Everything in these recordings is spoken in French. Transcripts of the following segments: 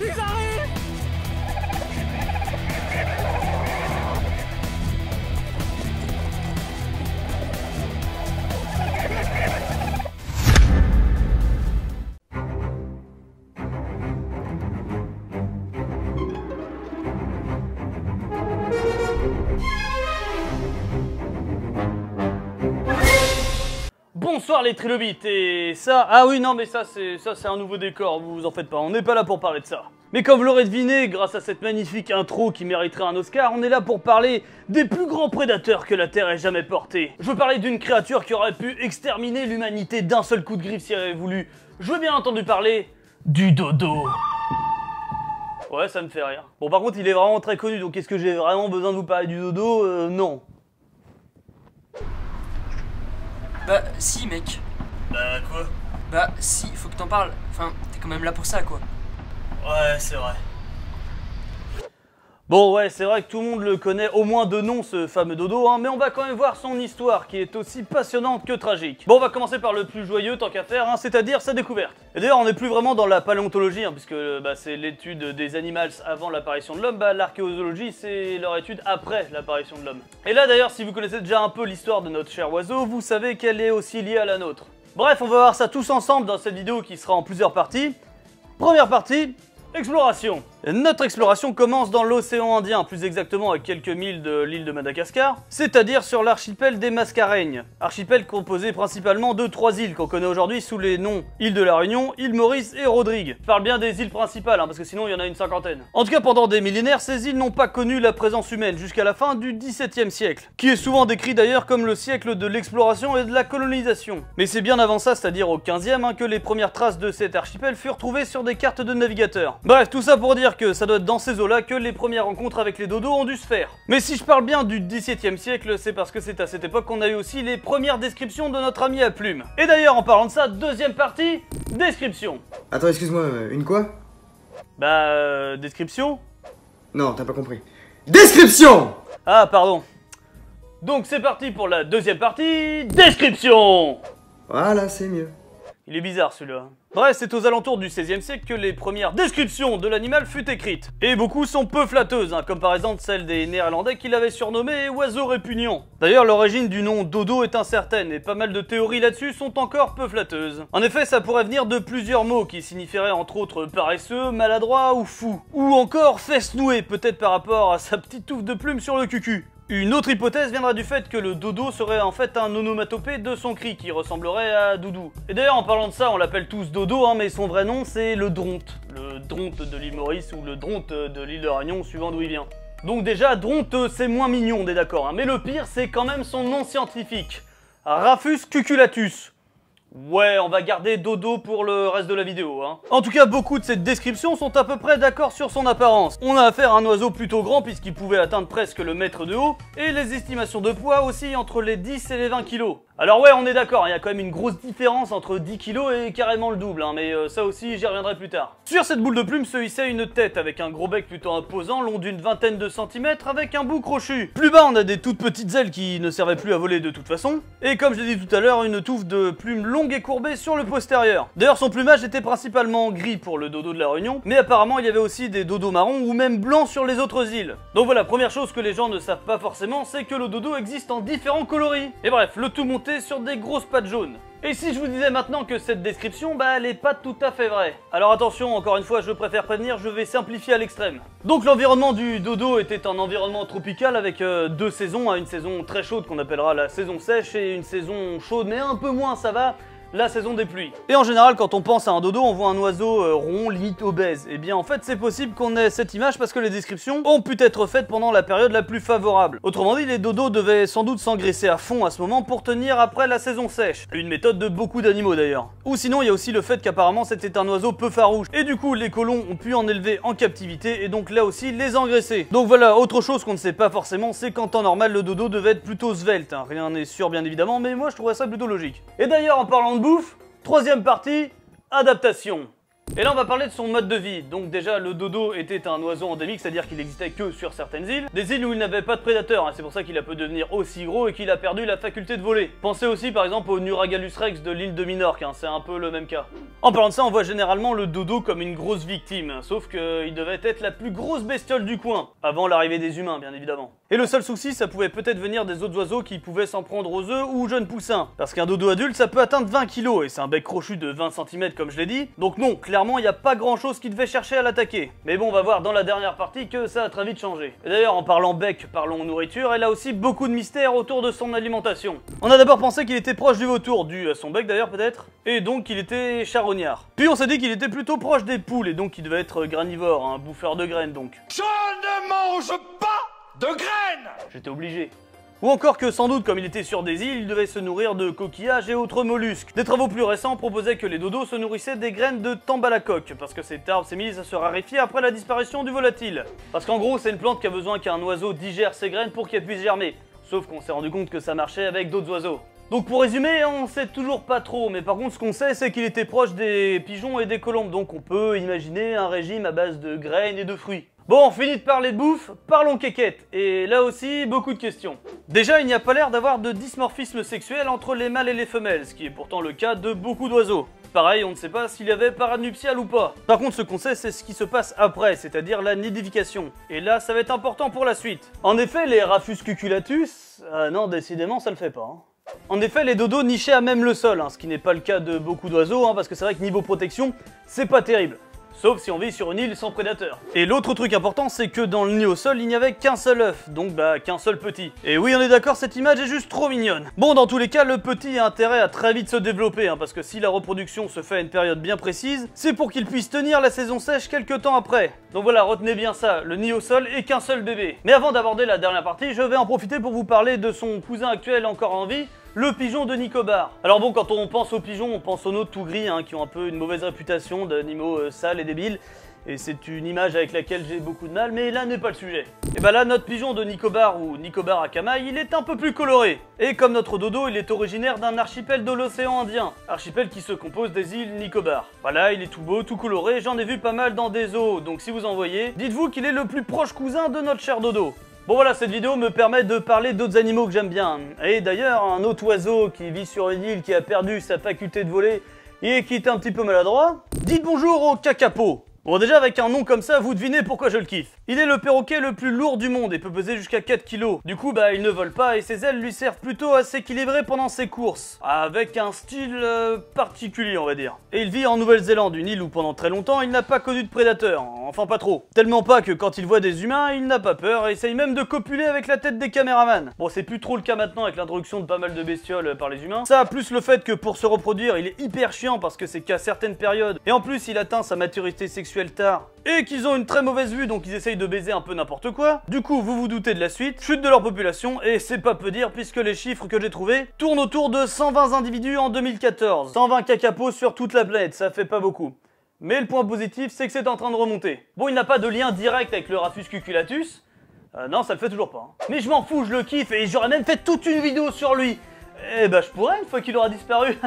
Ils arrivent. Bonsoir les trilobites, et ça... Ah oui, non mais ça c'est un nouveau décor, vous en faites pas, on n'est pas là pour parler de ça. Mais comme vous l'aurez deviné, grâce à cette magnifique intro qui mériterait un Oscar, on est là pour parler des plus grands prédateurs que la Terre ait jamais portés. Je veux parler d'une créature qui aurait pu exterminer l'humanité d'un seul coup de griffe si elle avait voulu. Je veux bien entendu parler du dodo. Ouais, ça me fait rire. Bon, par contre, il est vraiment très connu, donc est-ce que j'ai vraiment besoin de vous parler du dodo? Non. Bah si mec. Bah quoi? Bah si, faut que t'en parles. Enfin, t'es quand même là pour ça quoi. Ouais, c'est vrai. Bon ouais, c'est vrai que tout le monde le connaît au moins de nom, ce fameux dodo, hein, mais on va quand même voir son histoire qui est aussi passionnante que tragique. Bon, on va commencer par le plus joyeux tant qu'à faire, hein, c'est-à-dire sa découverte. Et d'ailleurs, on n'est plus vraiment dans la paléontologie, hein, puisque c'est l'étude des animaux avant l'apparition de l'homme, l'archéologie c'est leur étude après l'apparition de l'homme. Et là d'ailleurs, si vous connaissez déjà un peu l'histoire de notre cher oiseau, vous savez qu'elle est aussi liée à la nôtre. Bref, on va voir ça tous ensemble dans cette vidéo qui sera en plusieurs parties. Première partie, exploration. Notre exploration commence dans l'océan Indien, plus exactement à quelques milles de l'île de Madagascar, c'est-à-dire sur l'archipel des Mascareignes. Archipel composé principalement de 3 îles qu'on connaît aujourd'hui sous les noms île de la Réunion, île Maurice et Rodrigue. Je parle bien des îles principales, hein, parce que sinon il y en a une cinquantaine. En tout cas, pendant des millénaires, ces îles n'ont pas connu la présence humaine jusqu'à la fin du XVIIe siècle, qui est souvent décrit d'ailleurs comme le siècle de l'exploration et de la colonisation. Mais c'est bien avant ça, c'est-à-dire au XVe, hein, que les premières traces de cet archipel furent trouvées sur des cartes de navigateurs. Bref, tout ça pour dire que ça doit être dans ces eaux-là que les premières rencontres avec les dodos ont dû se faire. Mais si je parle bien du XVIIe siècle, c'est parce que c'est à cette époque qu'on a eu aussi les premières descriptions de notre ami à plumes. Et d'ailleurs, en parlant de ça, deuxième partie, description. Attends, excuse-moi, une quoi? Description? Non, t'as pas compris. Description! Ah, pardon. Donc c'est parti pour la deuxième partie, description. Voilà, c'est mieux. Il est bizarre celui-là. Bref, c'est aux alentours du XVIe siècle que les premières descriptions de l'animal furent écrites. Et beaucoup sont peu flatteuses, hein, comme par exemple celle des Néerlandais qui l'avaient surnommé oiseau répugnant. D'ailleurs, l'origine du nom dodo est incertaine et pas mal de théories là-dessus sont encore peu flatteuses. En effet, ça pourrait venir de plusieurs mots qui signifieraient entre autres paresseux, maladroit ou fou. Ou encore fesse nouée, peut-être par rapport à sa petite touffe de plumes sur le cucu. Une autre hypothèse viendra du fait que le dodo serait en fait un onomatopée de son cri qui ressemblerait à doudou. Et d'ailleurs, en parlant de ça, on l'appelle tous dodo, hein, mais son vrai nom c'est le dronte. Le dronte de l'île Maurice ou le dronte de l'île de Réunion, suivant d'où il vient. Donc déjà, dronte c'est moins mignon, on est d'accord, hein, mais le pire c'est quand même son nom scientifique. Raphus cuculatus. Ouais, on va garder dodo pour le reste de la vidéo, hein. En tout cas, beaucoup de ces descriptions sont à peu près d'accord sur son apparence. On a affaire à un oiseau plutôt grand puisqu'il pouvait atteindre presque le mètre de haut, et les estimations de poids aussi entre les 10 et les 20 kilos. Alors ouais, on est d'accord, il y a quand même une grosse différence entre 10 kilos et carrément le double, hein, mais ça aussi j'y reviendrai plus tard. Sur cette boule de plume se hissait une tête avec un gros bec plutôt imposant, long d'une vingtaine de centimètres, avec un bout crochu. Plus bas, on a des toutes petites ailes qui ne servaient plus à voler de toute façon, et comme je l'ai dit tout à l'heure, une touffe de plumes longues et courbées sur le postérieur. D'ailleurs, son plumage était principalement gris pour le dodo de la Réunion, mais apparemment il y avait aussi des dodos marrons ou même blancs sur les autres îles. Donc voilà, première chose que les gens ne savent pas forcément, c'est que le dodo existe en différents coloris. Et bref, le tout monté sur des grosses pattes jaunes. Et si je vous disais maintenant que cette description, elle est pas tout à fait vraie. Alors attention, encore une fois, je préfère prévenir, je vais simplifier à l'extrême. Donc l'environnement du dodo était un environnement tropical avec 2 saisons, une saison très chaude qu'on appellera la saison sèche et une saison chaude mais un peu moins, ça va, la saison des pluies. Et en général, quand on pense à un dodo, on voit un oiseau rond, limite obèse. Et bien en fait, c'est possible qu'on ait cette image parce que les descriptions ont pu être faites pendant la période la plus favorable. Autrement dit, les dodos devaient sans doute s'engraisser à fond à ce moment pour tenir après la saison sèche. Une méthode de beaucoup d'animaux d'ailleurs. Ou sinon, il y a aussi le fait qu'apparemment c'était un oiseau peu farouche. Et du coup, les colons ont pu en élever en captivité et donc là aussi les engraisser. Donc voilà, autre chose qu'on ne sait pas forcément, c'est qu'en temps normal, le dodo devait être plutôt svelte. Hein. Rien n'est sûr bien évidemment, mais moi je trouverais ça plutôt logique. Et d'ailleurs, en parlant de bouffe, troisième partie, adaptation. Et là on va parler de son mode de vie. Donc déjà le dodo était un oiseau endémique, c'est-à-dire qu'il n'existait que sur certaines îles. Des îles où il n'avait pas de prédateurs, hein. C'est pour ça qu'il a pu devenir aussi gros et qu'il a perdu la faculté de voler. Pensez aussi par exemple au Nuragalus rex de l'île de Minorque, hein. C'est un peu le même cas. En parlant de ça, on voit généralement le dodo comme une grosse victime, sauf qu'il devait être la plus grosse bestiole du coin, avant l'arrivée des humains bien évidemment. Et le seul souci, ça pouvait peut-être venir des autres oiseaux qui pouvaient s'en prendre aux œufs ou aux jeunes poussins. Parce qu'un dodo adulte, ça peut atteindre 20 kg et c'est un bec crochu de 20 cm comme je l'ai dit. Donc non, clairement, il n'y a pas grand chose qui devait chercher à l'attaquer. Mais bon, on va voir dans la dernière partie que ça a très vite changé. Et d'ailleurs, en parlant bec, parlons nourriture, elle a aussi beaucoup de mystères autour de son alimentation. On a d'abord pensé qu'il était proche du vautour, dû à son bec d'ailleurs peut-être, et donc qu'il était charognard. Puis on s'est dit qu'il était plutôt proche des poules et donc qu'il devait être granivore, un bouffeur de graines donc. Je ne mange pas de graines. J'étais obligé. Ou encore que sans doute, comme il était sur des îles, il devait se nourrir de coquillages et autres mollusques. Des travaux plus récents proposaient que les dodos se nourrissaient des graines de tambalacoque, parce que cet arbre s'est mis à se raréfier après la disparition du volatile. Parce qu'en gros, c'est une plante qui a besoin qu'un oiseau digère ses graines pour qu'elle puisse germer. Sauf qu'on s'est rendu compte que ça marchait avec d'autres oiseaux. Donc pour résumer, on sait toujours pas trop, mais par contre ce qu'on sait c'est qu'il était proche des pigeons et des colombes, donc on peut imaginer un régime à base de graines et de fruits. Bon, on finit de parler de bouffe, parlons quéquette, et là aussi, beaucoup de questions. Déjà, il n'y a pas l'air d'avoir de dimorphisme sexuel entre les mâles et les femelles, ce qui est pourtant le cas de beaucoup d'oiseaux. Pareil, on ne sait pas s'il y avait parade nuptiale ou pas. Par contre, ce qu'on sait, c'est ce qui se passe après, c'est-à-dire la nidification. Et là, ça va être important pour la suite. En effet, les Raphus cuculatus... non, décidément, ça le fait pas. Hein. En effet, les dodos nichaient à même le sol, hein, ce qui n'est pas le cas de beaucoup d'oiseaux, hein, parce que c'est vrai que niveau protection, c'est pas terrible. Sauf si on vit sur une île sans prédateurs. Et l'autre truc important, c'est que dans le nid au sol, il n'y avait qu'un seul œuf, donc qu'un seul petit. Et oui, on est d'accord, cette image est juste trop mignonne. Bon, dans tous les cas, le petit a intérêt à très vite se développer, hein, parce que si la reproduction se fait à une période bien précise, c'est pour qu'il puisse tenir la saison sèche quelques temps après. Donc voilà, retenez bien ça, le nid au sol et qu'un seul bébé. Mais avant d'aborder la dernière partie, je vais en profiter pour vous parler de son cousin actuel encore en vie, le pigeon de Nicobar. Alors bon, quand on pense aux pigeons, on pense aux nôtres tout gris, hein, qui ont un peu une mauvaise réputation d'animaux sales et débiles. Et c'est une image avec laquelle j'ai beaucoup de mal, mais là n'est pas le sujet. Et bah là, notre pigeon de Nicobar, ou Nicobar Akamai, il est un peu plus coloré. Et comme notre dodo, il est originaire d'un archipel de l'océan Indien. Archipel qui se compose des îles Nicobar. Voilà, il est tout beau, tout coloré, j'en ai vu pas mal dans des zoos. Donc si vous en voyez, dites-vous qu'il est le plus proche cousin de notre cher dodo. Bon voilà, cette vidéo me permet de parler d'autres animaux que j'aime bien. Et d'ailleurs, un autre oiseau qui vit sur une île qui a perdu sa faculté de voler et qui est un petit peu maladroit, dites bonjour au kakapo. Bon déjà avec un nom comme ça, vous devinez pourquoi je le kiffe. Il est le perroquet le plus lourd du monde et peut peser jusqu'à 4 kg. Du coup il ne vole pas et ses ailes lui servent plutôt à s'équilibrer pendant ses courses. Avec un style particulier on va dire. Et il vit en Nouvelle-Zélande, une île où pendant très longtemps il n'a pas connu de prédateurs. Enfin pas trop. Tellement pas que quand il voit des humains, il n'a pas peur et essaye même de copuler avec la tête des caméramans. Bon c'est plus trop le cas maintenant avec l'introduction de pas mal de bestioles par les humains. Ça plus le fait que pour se reproduire il est hyper chiant parce que c'est qu'à certaines périodes. Et en plus il atteint sa maturité sexuelle tard et qu'ils ont une très mauvaise vue donc ils essayent de baiser un peu n'importe quoi. Du coup vous vous doutez de la suite, chute de leur population et c'est pas peu dire puisque les chiffres que j'ai trouvés tournent autour de 120 individus en 2014. 120 cacapos sur toute la planète, ça fait pas beaucoup. Mais le point positif c'est que c'est en train de remonter. Bon il n'a pas de lien direct avec le Raphus cuculatus. Non ça le fait toujours pas. Hein. Mais je m'en fous, je le kiffe et j'aurais même fait toute une vidéo sur lui. Eh bah je pourrais une fois qu'il aura disparu.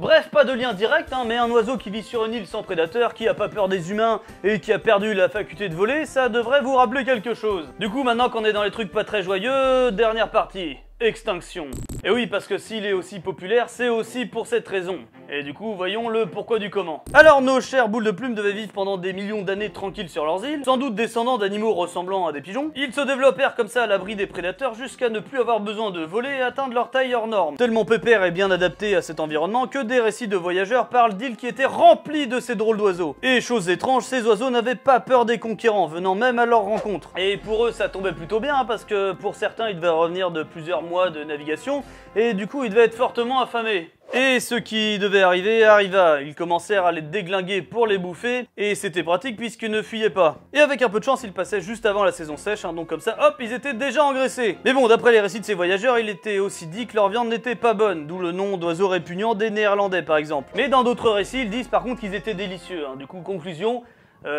Bref, pas de lien direct, hein, mais un oiseau qui vit sur une île sans prédateur, qui a pas peur des humains et qui a perdu la faculté de voler, ça devrait vous rappeler quelque chose. Du coup, maintenant qu'on est dans les trucs pas très joyeux, dernière partie. Extinction. Et oui, parce que s'il est aussi populaire, c'est aussi pour cette raison. Et du coup, voyons le pourquoi du comment. Alors, nos chères boules de plumes devaient vivre pendant des millions d'années tranquilles sur leurs îles, sans doute descendants d'animaux ressemblant à des pigeons. Ils se développèrent comme ça à l'abri des prédateurs jusqu'à ne plus avoir besoin de voler et atteindre leur taille hors norme. Tellement pépère et bien adapté à cet environnement que des récits de voyageurs parlent d'îles qui étaient remplies de ces drôles d'oiseaux. Et chose étrange, ces oiseaux n'avaient pas peur des conquérants, venant même à leur rencontre. Et pour eux, ça tombait plutôt bien, hein, parce que pour certains, ils devaient revenir de plusieurs mois de navigation, et du coup, ils devaient être fortement affamés. Et ce qui devait arriver arriva, ils commencèrent à les déglinguer pour les bouffer, et c'était pratique puisqu'ils ne fuyaient pas. Et avec un peu de chance, ils passaient juste avant la saison sèche, hein, donc comme ça, hop, ils étaient déjà engraissés. Mais bon, d'après les récits de ces voyageurs, il était aussi dit que leur viande n'était pas bonne, d'où le nom d'oiseaux répugnants des Néerlandais par exemple. Mais dans d'autres récits, ils disent par contre qu'ils étaient délicieux, hein. Du coup, conclusion,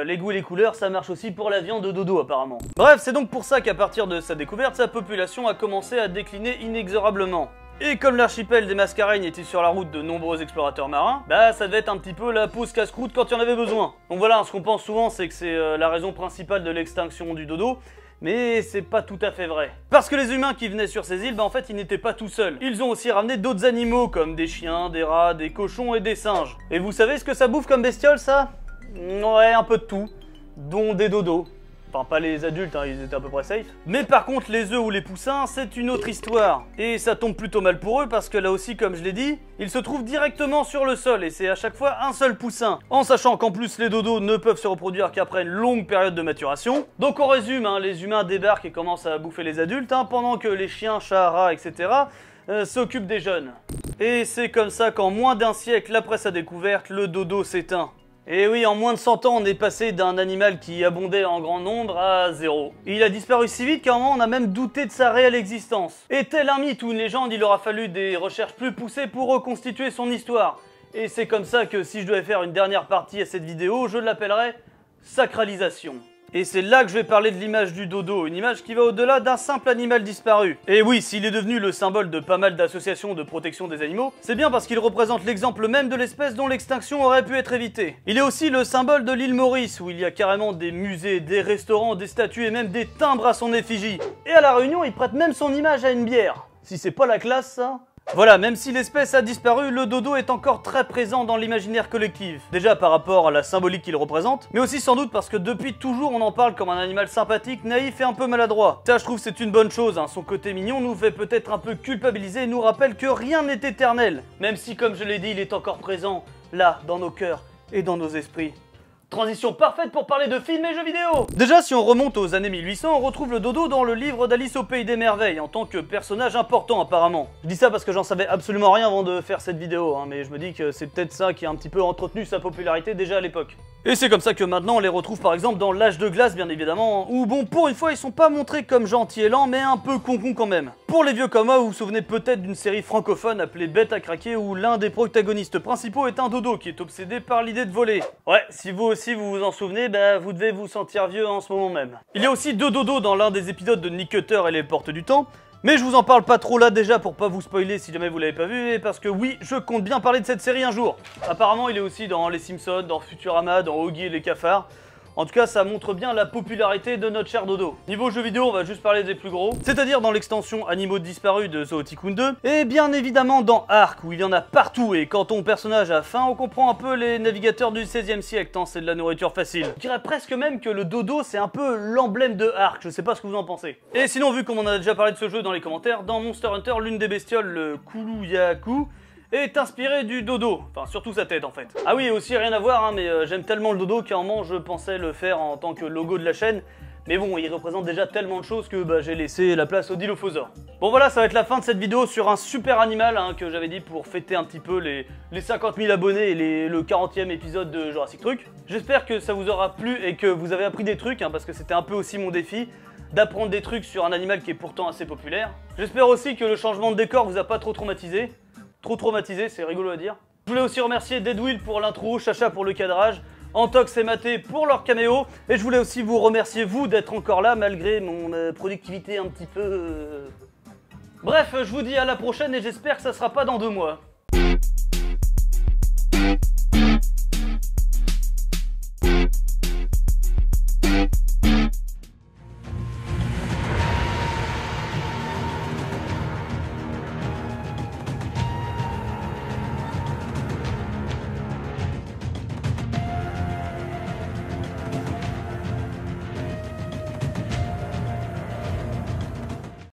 les goûts et les couleurs, ça marche aussi pour la viande de dodo apparemment. Bref, c'est donc pour ça qu'à partir de sa découverte, sa population a commencé à décliner inexorablement. Et comme l'archipel des Mascareignes était sur la route de nombreux explorateurs marins, bah ça devait être un petit peu la pause casse-croûte quand il y en avait besoin. Donc voilà, ce qu'on pense souvent c'est que c'est la raison principale de l'extinction du dodo, mais c'est pas tout à fait vrai. Parce que les humains qui venaient sur ces îles, bah en fait ils n'étaient pas tout seuls. Ils ont aussi ramené d'autres animaux comme des chiens, des rats, des cochons et des singes. Et vous savez ce que ça bouffe comme bestiole ça? Ouais, un peu de tout, dont des dodos. Enfin, pas les adultes, hein, ils étaient à peu près safe. Mais par contre, les œufs ou les poussins, c'est une autre histoire. Et ça tombe plutôt mal pour eux parce que là aussi, comme je l'ai dit, ils se trouvent directement sur le sol et c'est à chaque fois un seul poussin. En sachant qu'en plus, les dodos ne peuvent se reproduire qu'après une longue période de maturation. Donc on résume, hein, les humains débarquent et commencent à bouffer les adultes, hein, pendant que les chiens, chats, rats, etc. S'occupent des jeunes. Et c'est comme ça qu'en moins d'un siècle après sa découverte, le dodo s'éteint. Et oui, en moins de 100 ans, on est passé d'un animal qui abondait en grand nombre à zéro. Et il a disparu si vite qu'à un moment, on a même douté de sa réelle existence. Et tel un mythe ou une légende, il aura fallu des recherches plus poussées pour reconstituer son histoire. Et c'est comme ça que si je devais faire une dernière partie à cette vidéo, je l'appellerais sacralisation. Et c'est là que je vais parler de l'image du dodo, une image qui va au-delà d'un simple animal disparu. Et oui, s'il est devenu le symbole de pas mal d'associations de protection des animaux, c'est bien parce qu'il représente l'exemple même de l'espèce dont l'extinction aurait pu être évitée. Il est aussi le symbole de l'île Maurice, où il y a carrément des musées, des restaurants, des statues et même des timbres à son effigie. Et à La Réunion, il prête même son image à une bière. Si c'est pas la classe, ça? Voilà, même si l'espèce a disparu, le dodo est encore très présent dans l'imaginaire collectif. Déjà par rapport à la symbolique qu'il représente, mais aussi sans doute parce que depuis toujours on en parle comme un animal sympathique, naïf et un peu maladroit. Ça je trouve c'est une bonne chose, hein. Son côté mignon nous fait peut-être un peu culpabiliser et nous rappelle que rien n'est éternel. Même si comme je l'ai dit, il est encore présent, là, dans nos cœurs et dans nos esprits. Transition parfaite pour parler de films et jeux vidéo. Déjà, si on remonte aux années 1800, on retrouve le dodo dans le livre d'Alice au Pays des Merveilles, en tant que personnage important apparemment. Je dis ça parce que j'en savais absolument rien avant de faire cette vidéo, hein, mais je me dis que c'est peut-être ça qui a un petit peu entretenu sa popularité déjà à l'époque. Et c'est comme ça que maintenant on les retrouve par exemple dans L'Âge de glace bien évidemment, où bon pour une fois ils sont pas montrés comme gentils et lents mais un peu concons quand même. Pour les vieux comme moi, vous vous souvenez peut-être d'une série francophone appelée Bête à craquer où l'un des protagonistes principaux est un dodo qui est obsédé par l'idée de voler. Ouais, si vous aussi vous vous en souvenez, bah vous devez vous sentir vieux en ce moment même. Il y a aussi deux dodos dans l'un des épisodes de Nick Cutter et les Portes du Temps, mais je vous en parle pas trop là déjà pour pas vous spoiler si jamais vous l'avez pas vu et parce que oui, je compte bien parler de cette série un jour. Apparemment il est aussi dans Les Simpsons, dans Futurama, dans Oggy et les cafards. En tout cas, ça montre bien la popularité de notre cher dodo. Niveau jeux vidéo, on va juste parler des plus gros, c'est-à-dire dans l'extension Animaux disparus de Zoo Tycoon 2, et bien évidemment dans Ark, où il y en a partout, et quand ton personnage a faim, on comprend un peu les navigateurs du 16e siècle, tant c'est de la nourriture facile. Je dirais presque même que le dodo, c'est un peu l'emblème de Ark, je sais pas ce que vous en pensez. Et sinon, vu qu'on en a déjà parlé de ce jeu dans les commentaires, dans Monster Hunter, l'une des bestioles, le Kulu-Yaku, est inspiré du dodo, enfin surtout sa tête en fait. Ah oui, aussi rien à voir, hein, mais j'aime tellement le dodo qu'à un moment je pensais le faire en tant que logo de la chaîne, mais bon, il représente déjà tellement de choses que bah, j'ai laissé la place au Dilophosaure. Bon voilà, ça va être la fin de cette vidéo sur un super animal hein, que j'avais dit pour fêter un petit peu les 50 000 abonnés et le 40e épisode de Jurassic Truc. J'espère que ça vous aura plu et que vous avez appris des trucs, hein, parce que c'était un peu aussi mon défi, d'apprendre des trucs sur un animal qui est pourtant assez populaire. J'espère aussi que le changement de décor vous a pas trop traumatisé. Trop traumatisé, c'est rigolo à dire. Je voulais aussi remercier Deadwill pour l'intro, Chacha pour le cadrage, Antox et Maté pour leur caméo, et je voulais aussi vous remercier vous d'être encore là malgré mon productivité un petit peu... Bref, je vous dis à la prochaine et j'espère que ça sera pas dans 2 mois.